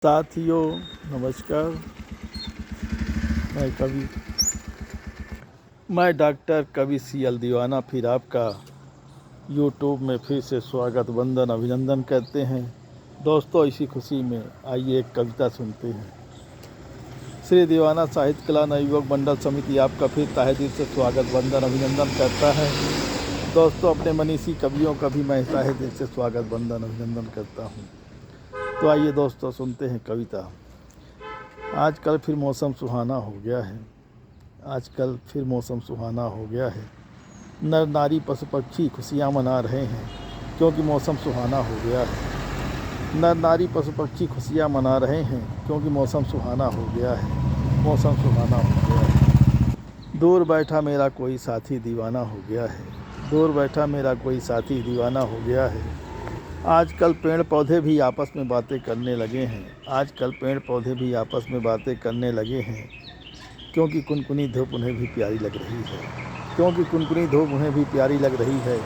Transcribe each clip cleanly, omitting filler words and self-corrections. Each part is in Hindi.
साथियों नमस्कार। मैं कवि मैं डॉक्टर कवि CL दीवाना फिर आपका यूट्यूब में फिर से स्वागत वंदन अभिनंदन करते हैं। दोस्तों, इसी खुशी में आइए एक कविता सुनते हैं। श्री दीवाना साहित्य कला नवयुवक मंडल समिति आपका फिर तहे दिल से स्वागत वंदन अभिनंदन करता है। दोस्तों, अपने मनीषी कवियों का भी मैं तहे दिल से स्वागत वंदन अभिनंदन करता हूँ। तो आइए दोस्तों सुनते हैं कविता। आजकल फिर मौसम सुहाना हो गया है। आजकल फिर मौसम सुहाना हो गया है। नर नारी पशु पक्षी खुशियाँ मना रहे हैं क्योंकि मौसम सुहाना हो गया है। नर नारी पशु पक्षी खुशियाँ मना रहे हैं क्योंकि मौसम सुहाना हो गया है। मौसम सुहाना हो गया है। दूर बैठा मेरा कोई साथी दीवाना हो गया है। दूर बैठा मेरा कोई साथी दीवाना हो गया है। आजकल पेड़ पौधे भी आपस में बातें करने लगे हैं। आजकल पेड़ पौधे भी आपस में बातें करने लगे हैं क्योंकि कुनकुनी धूप उन्हें भी प्यारी लग रही है। क्योंकि कुनकुनी धूप उन्हें भी प्यारी लग रही है।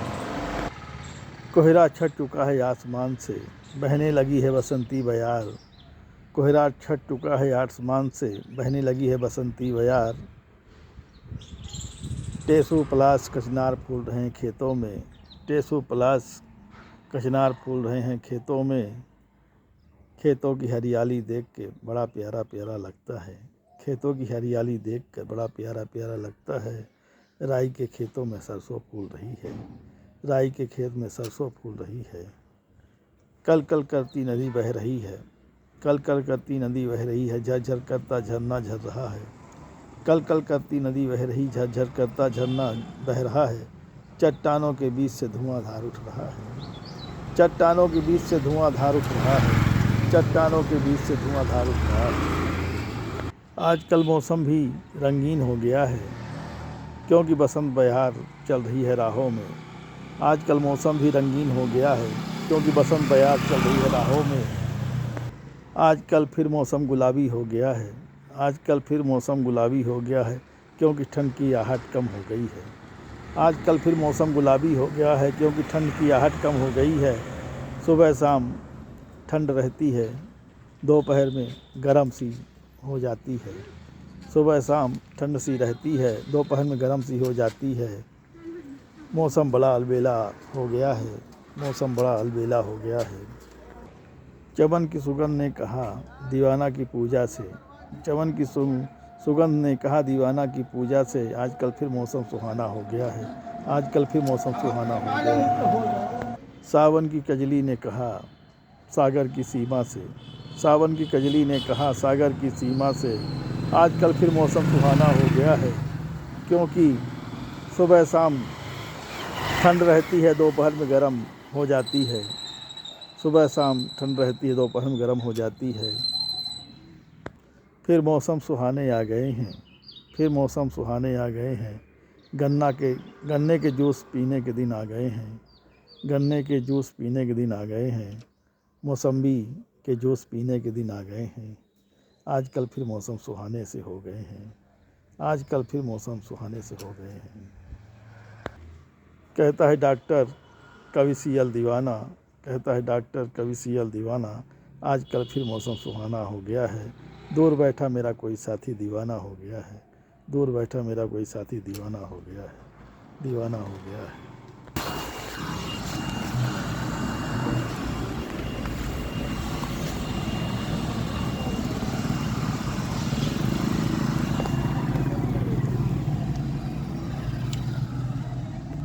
कोहरा छट चुका है आसमान से, बहने लगी है बसंती बयार। कोहरा छट चुका है आसमान से, बहने लगी है बसंती बयार। टेसू पलाश कचनार फूल रहे हैं खेतों में। टेसू पलाश कचनार फूल रहे हैं खेतों में। खेतों की हरियाली देख के बड़ा प्यारा प्यारा लगता है। खेतों की हरियाली देख कर बड़ा प्यारा प्यारा लगता है। राई के खेतों में सरसों फूल रही है। राई के खेत में सरसों फूल रही है। कल कल करती नदी बह रही है। कल कल करती नदी बह रही है। झरझर करता झरना झर रहा है। कल कल करती नदी बह रही, झरझर करता झरना बह रहा है। चट्टानों के बीच से धुआंधार उठ रहा है। चट्टानों के बीच से धुआंधार उठ रहा है। चट्टानों के बीच से धुआंधार उठ रहा है। आजकल मौसम भी रंगीन हो गया है क्योंकि बसंत बहार चल रही है राहों में। आजकल मौसम भी रंगीन हो गया है क्योंकि बसंत बहार चल रही है राहों में। आजकल फिर मौसम गुलाबी हो गया है। आजकल फिर मौसम गुलाबी हो गया है क्योंकि ठंड की आहट कम हो गई है। आजकल फिर मौसम गुलाबी हो गया है क्योंकि ठंड की आहट कम हो गई है। सुबह शाम ठंड रहती है, दोपहर में गर्म सी हो जाती है। सुबह शाम ठंड सी रहती है, दोपहर में गर्म सी हो जाती है। मौसम बड़ा अलबेला हो गया है। मौसम बड़ा अलबेला हो गया है। चमन की सुगंध ने कहा दीवाना की पूजा से। चमन की सुगंध ने कहा दीवाना की पूजा से। आजकल फिर मौसम सुहाना हो गया है। आजकल फिर मौसम सुहाना हो गया है। सावन की कजली ने कहा सागर की सीमा से। सावन की कजली ने कहा सागर की सीमा से। आजकल फिर मौसम सुहाना हो गया है क्योंकि सुबह शाम ठंड रहती है, दोपहर में गर्म हो जाती है। सुबह शाम ठंड रहती है, दोपहर में गर्म हो जाती है। फिर मौसम सुहाने आ गए हैं। फिर मौसम सुहाने आ गए हैं। गन्ने के जूस पीने के दिन आ गए हैं। गन्ने के जूस पीने के दिन आ गए हैं। मौसम्बी के जूस पीने के दिन आ गए हैं। आजकल फिर मौसम सुहाने से हो गए हैं। आजकल फिर मौसम सुहाने से हो गए हैं। कहता है डॉक्टर कवि CL दीवाना। कहता है डॉक्टर कवि CL दीवाना। आजकल फिर मौसम सुहाना हो गया है। दूर बैठा मेरा कोई साथी दीवाना हो गया है। दूर बैठा मेरा कोई साथी दीवाना हो गया है। दीवाना हो गया है।